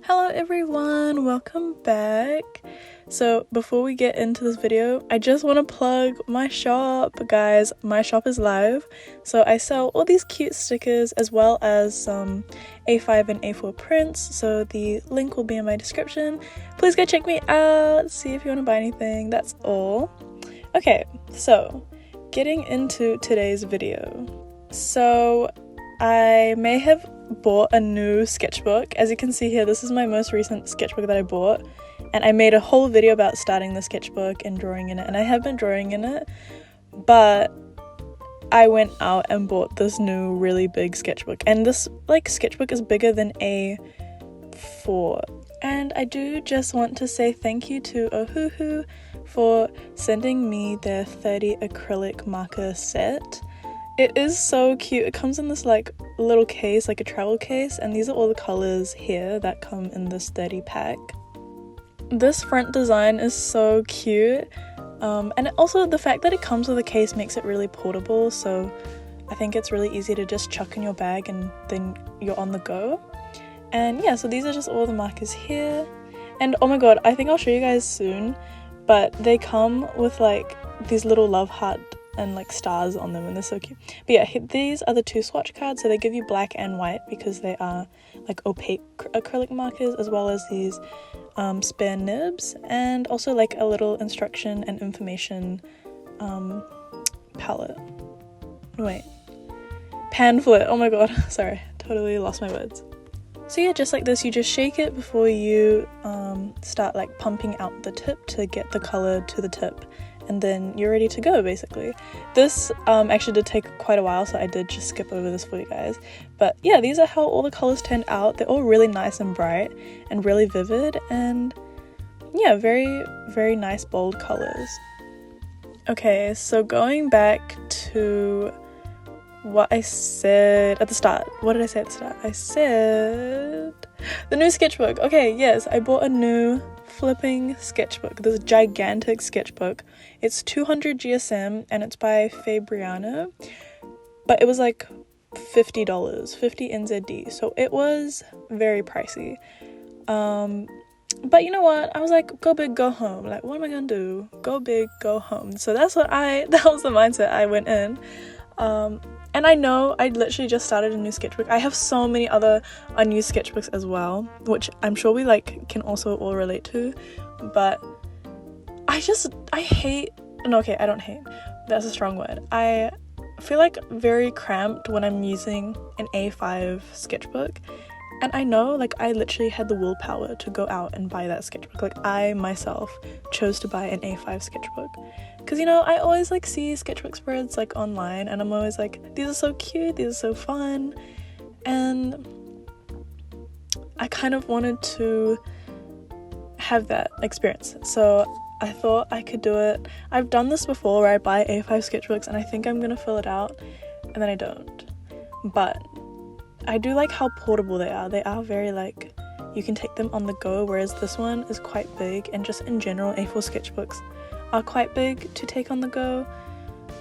Hello everyone, welcome back. So before we get into this video, I just want to plug my shop. Guys, my shop is live. So I sell all these cute stickers as well as some A5 and A4 prints. So the link will be in my description. Please go check me out, see if you want to buy anything. That's all. Okay, so getting into today's video. So I may have bought a new sketchbook. As you can see here, this is my most recent sketchbook that I bought, and I made a whole video about starting the sketchbook and drawing in it, and I have been drawing in it, but I went out and bought this new really big sketchbook, and this sketchbook is bigger than A4. And I do just want to say thank you to Ft.Ohuhu for sending me their 30 acrylic marker set. It is so cute. It comes in this little case, like a travel case, and these are all the colors here that come in this 30 pack. This front design is so cute, and also the fact that it comes with a case makes it really portable, so I think it's really easy to just chuck in your bag and then you're on the go. And yeah, so these are just all the markers here, and oh my god, I think I'll show you guys soon, but they come with these little love heart and stars on them, and they're so cute. But yeah, these are the two swatch cards, so they give you black and white because they are opaque acrylic markers, as well as these spare nibs, and also a little instruction and information palette. Wait, pamphlet. Oh my god, sorry, totally lost my words. So yeah, just like this, you just shake it before you start pumping out the tip to get the color to the tip, and then you're ready to go, basically. This actually did take quite a while, so I did just skip over this for you guys. But yeah, these are how all the colors turned out. They're all really nice and bright and really vivid, and yeah, very, very nice bold colors. Okay, so going back to what I said at the start. What did I say at the start? I said the new sketchbook. Okay, yes, I bought a new flipping sketchbook, this gigantic sketchbook. It's 200 GSM and it's by Fabriano, but it was $50, 50 NZD, so it was very pricey. But you know what, I was like, go big, go home. What am I gonna do? Go big, go home. So that was the mindset I went in. And I know I literally just started a new sketchbook. I have so many other unused sketchbooks as well, which I'm sure we can also all relate to, but I don't hate, that's a strong word. I feel very cramped when I'm using an A5 sketchbook, and I know I literally had the willpower to go out and buy that sketchbook. I myself chose to buy an A5 sketchbook. Because, I always see sketchbook spreads online, and I'm always these are so cute, these are so fun, and I kind of wanted to have that experience. So I thought I could do it. I've done this before where I buy A5 sketchbooks and I think I'm gonna fill it out, and then I don't. But I do like how portable they are. They are very you can take them on the go, whereas this one is quite big, and just in general A4 sketchbooks are quite big to take on the go.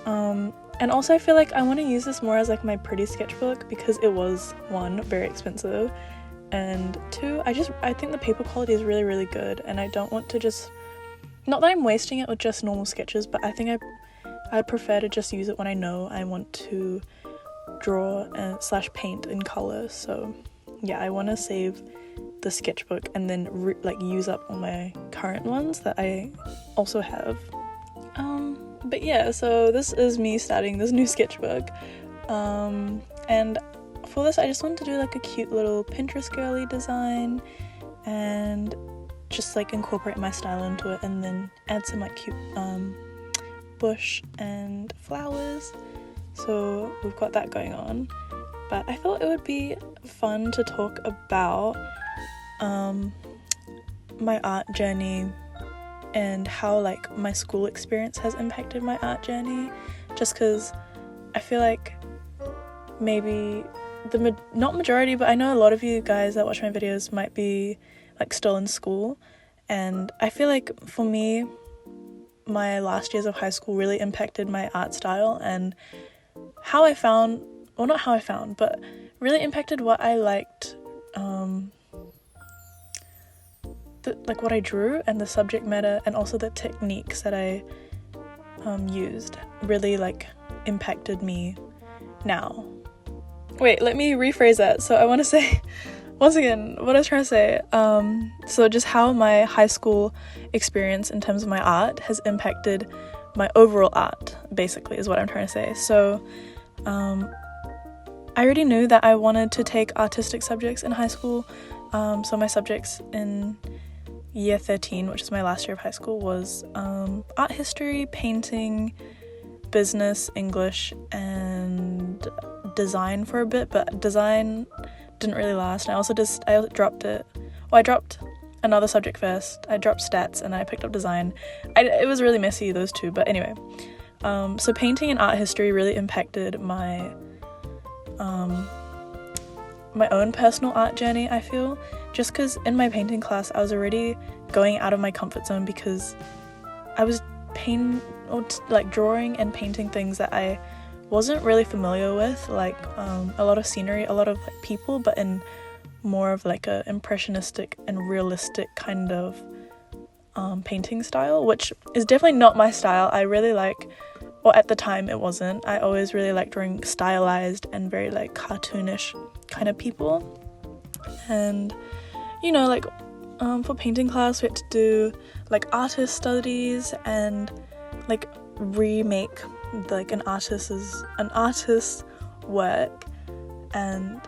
And also I feel I want to use this more as my pretty sketchbook, because it was, one, very expensive, and two, I think the paper quality is really, really good, and I don't want to not that I'm wasting it with just normal sketches, but I think I'd prefer to just use it when I know I want to draw and / paint in color. So yeah, I want to save the sketchbook and then use up all my current ones that I also have. But yeah, so this is me starting this new sketchbook, and for this I just wanted to do a cute little Pinterest girly design and just incorporate my style into it, and then add some cute bush and flowers. So we've got that going on, but I thought it would be fun to talk about my art journey and how my school experience has impacted my art journey, just because I feel maybe not majority, but I know a lot of you guys that watch my videos might be still in school, and I feel for me, my last years of high school really impacted my art style and not how I found, but really impacted what I liked like what I drew and the subject matter and also the techniques that I used really like impacted me now. Wait, let me rephrase that. So I want to say, once again, what I was trying to say, so just how my high school experience in terms of my art has impacted my overall art, basically, is what I'm trying to say. So I already knew that I wanted to take artistic subjects in high school. So my subjects in year 13, which is my last year of high school, was art history, painting, business, English, and design for a bit, but design didn't really last. And I dropped it. Well, I dropped another subject first. I dropped stats and I picked up design. It was really messy, those two, but anyway. So painting and art history really impacted my own personal art journey, I feel, just because in my painting class I was already going out of my comfort zone because I was drawing and painting things that I wasn't really familiar with, like a lot of scenery, a lot of like people, but in more of like a impressionistic and realistic kind of painting style, which is definitely not my style. I really like, well, at the time it wasn't. I always really liked drawing stylized and very like cartoonish kind of people. And you know, like for painting class we had to do like artist studies and like remake like an artist's work, and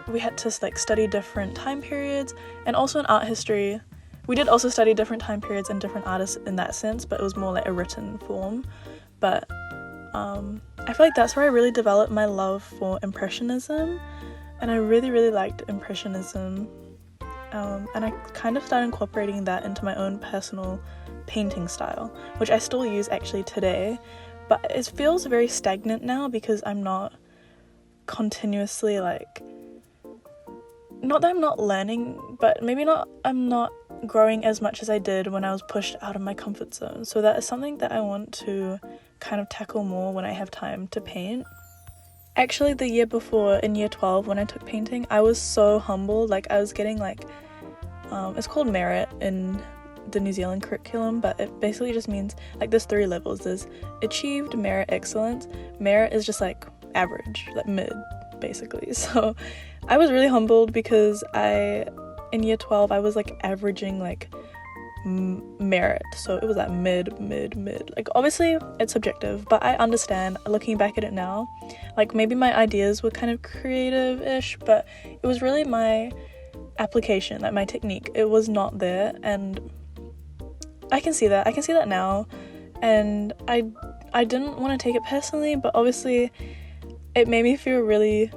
we had to like study different time periods. And also in art history we did also study different time periods and different artists in that sense, but it was more like a written form. But I feel like that's where I really developed my love for Impressionism, and I really liked Impressionism, and I kind of started incorporating that into my own personal painting style, which I still use actually today, but it feels very stagnant now because I'm not continuously like, not that I'm not learning, but maybe I'm not growing as much as I did when I was pushed out of my comfort zone. So that is something that I want to kind of tackle more when I have time to paint. Actually, the year before, in year 12, when I took painting, I was so humbled. Like, I was getting like it's called merit in the New Zealand curriculum, but it basically just means like there's 3 levels. There's achieved, merit, excellence. Merit is just like average, like mid, basically. So I was really humbled because in year 12 I was like averaging like merit, so it was like mid. Like obviously it's subjective, but I understand looking back at it now, like maybe my ideas were kind of creative-ish, but it was really my application, like my technique, it was not there. And I can see that now, and I didn't want to take it personally, but obviously it made me feel really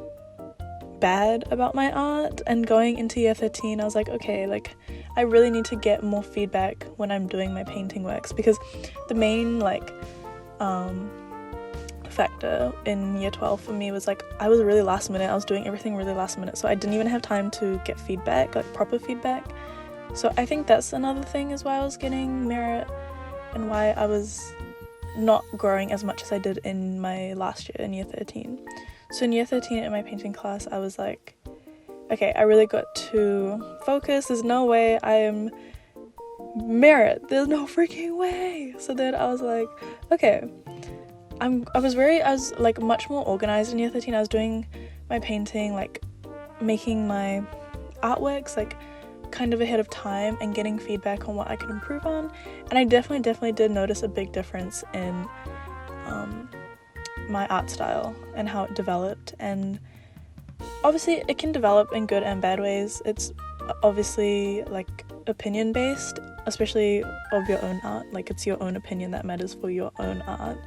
bad about my art. And going into year 13 I was like, okay, like I really need to get more feedback when I'm doing my painting works, because the main like factor in year 12 for me was like I was really last minute. I was doing everything really last minute, so I didn't even have time to get feedback, like proper feedback. So I think that's another thing is why I was getting merit and why I was not growing as much as I did in my last year in year 13. So in year 13 in my painting class I was like, okay, I really got to focus. There's no way I am merit. There's no freaking way. So then I was like, okay, I was like much more organized in year 13. I was doing my painting, like making my artworks like kind of ahead of time and getting feedback on what I could improve on. And I definitely did notice a big difference in my art style and how it developed. And obviously it can develop in good and bad ways. It's obviously like opinion based, especially of your own art. Like it's your own opinion that matters for your own art.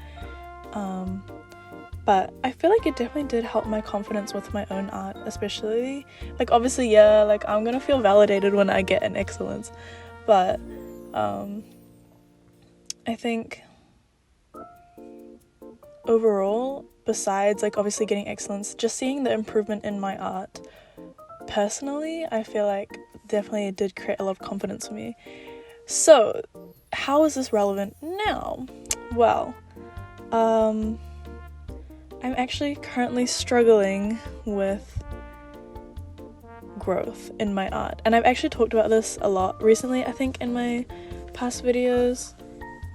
But I feel like it definitely did help my confidence with my own art, especially like obviously yeah, like I'm gonna feel validated when I get an excellence, but I think overall, besides like obviously getting excellence, just seeing the improvement in my art personally, I feel like definitely it did create a lot of confidence for me. So how is this relevant now? Well, I'm actually currently struggling with growth in my art. And I've actually talked about this a lot recently, I think, in my past videos,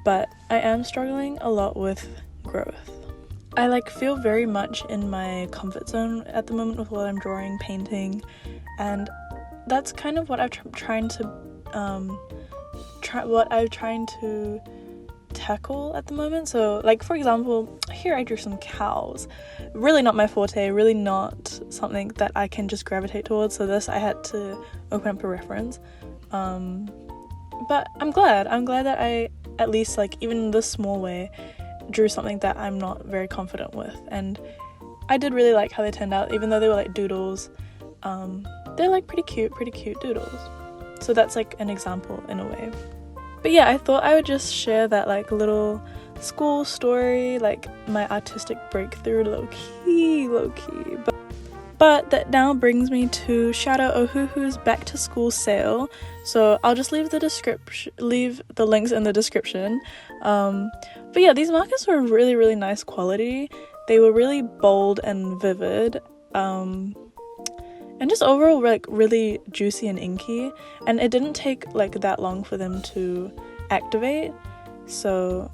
but I am struggling a lot with growth. I like feel very much in my comfort zone at the moment with what I'm drawing, painting, and that's kind of what I'm trying to tackle at the moment. So like, for example, here I drew some cows. Really not my forte, really not something that I can just gravitate towards, so this I had to open up a reference. But I'm glad that I, at least like even in this small way, drew something that I'm not very confident with, and I did really like how they turned out, even though they were like doodles. They're like pretty cute doodles. So that's like an example in a way. But yeah, I thought I would just share that like little school story, like my artistic breakthrough, low-key. But that now brings me to Ft.Ohuhu's back to school sale. So I'll just leave the links in the description. But yeah, these markers were really nice quality. They were really bold and vivid. And just overall like really juicy and inky, and it didn't take like that long for them to activate, so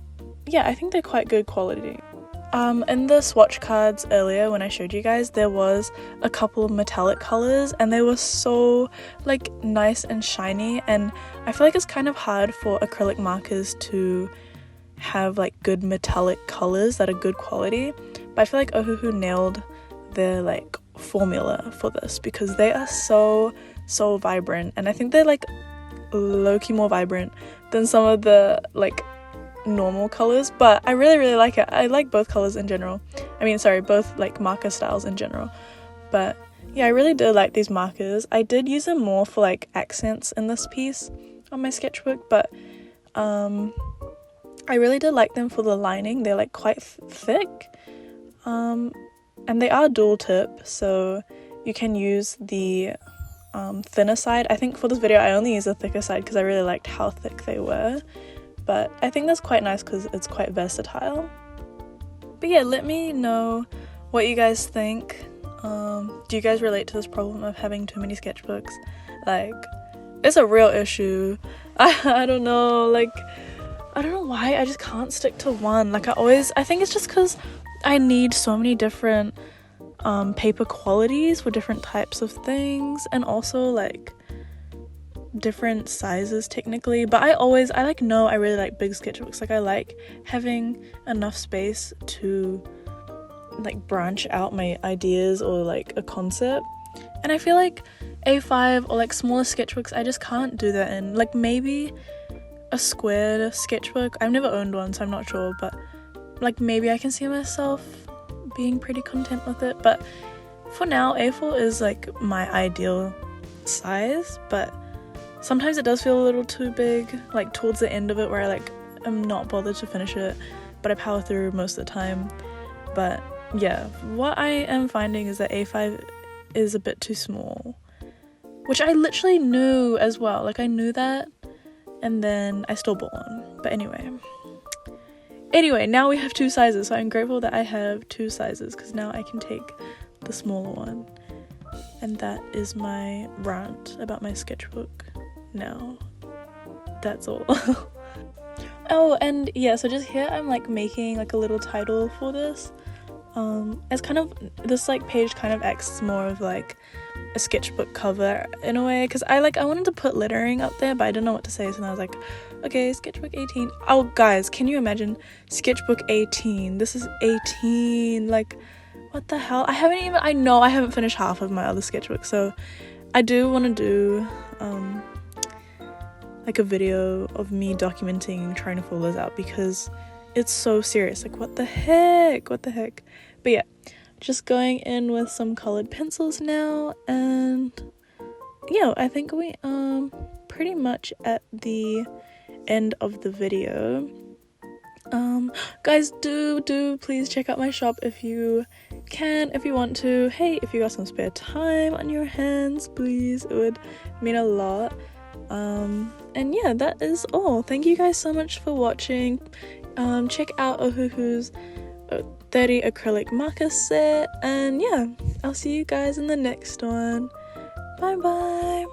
yeah, I think they're quite good quality. In the swatch cards earlier when I showed you guys, there was a couple of metallic colors and they were so like nice and shiny, and I feel like it's kind of hard for acrylic markers to have like good metallic colors that are good quality, but I feel like Ohuhu nailed their like formula for this, because they are so vibrant, and I think they're like low-key more vibrant than some of the like normal colors, but I really like it. I like both colors in general. Both like marker styles in general. But yeah, I really did like these markers. I did use them more for like accents in this piece on my sketchbook, but I really did like them for the lining. They're like quite thick. And they are dual tip, so you can use the thinner side. I think for this video I only used the thicker side because I really liked how thick they were, but I think that's quite nice because it's quite versatile. But yeah, let me know what you guys think. Do you guys relate to this problem of having too many sketchbooks? Like, it's a real issue. I don't know, like, I don't know why I just can't stick to one. Like I think it's just because I need so many different paper qualities for different types of things, and also like different sizes technically, but I really like big sketchbooks. Like I like having enough space to like branch out my ideas or like a concept, and I feel like A5 or like smaller sketchbooks I just can't do that in. Like maybe a squared sketchbook, I've never owned one so I'm not sure, but like maybe I can see myself being pretty content with it. But for now, A4 is like my ideal size, but sometimes it does feel a little too big, like towards the end of it, where I like am not bothered to finish it, but I power through most of the time. But yeah, what I am finding is that A5 is a bit too small, which I literally knew as well. Like I knew that, and then I still bought one. But Anyway, now we have two sizes, so I'm grateful that I have two sizes, because now I can take the smaller one. And that is my rant about my sketchbook now. That's all. Oh, and yeah, so just here I'm like making like a little title for this. It's kind of, this like page kind of acts more of like a sketchbook cover in a way, because I wanted to put lettering up there, but I didn't know what to say, so then I was like, okay, sketchbook 18. Oh guys, can you imagine sketchbook 18? This is 18, like what the hell? I haven't finished half of my other sketchbook, so I do want to do like a video of me documenting trying to fill those out, because it's so serious. Like what the heck? But yeah, just going in with some colored pencils now, and yeah, I think we pretty much at the end of the video. Guys, do please check out my shop if you can, if you want to. Hey, if you got some spare time on your hands, please, it would mean a lot. And yeah, that is all. Thank you guys so much for watching. Check out Ohuhu's 30 acrylic marker set, and yeah, I'll see you guys in the next one. Bye bye.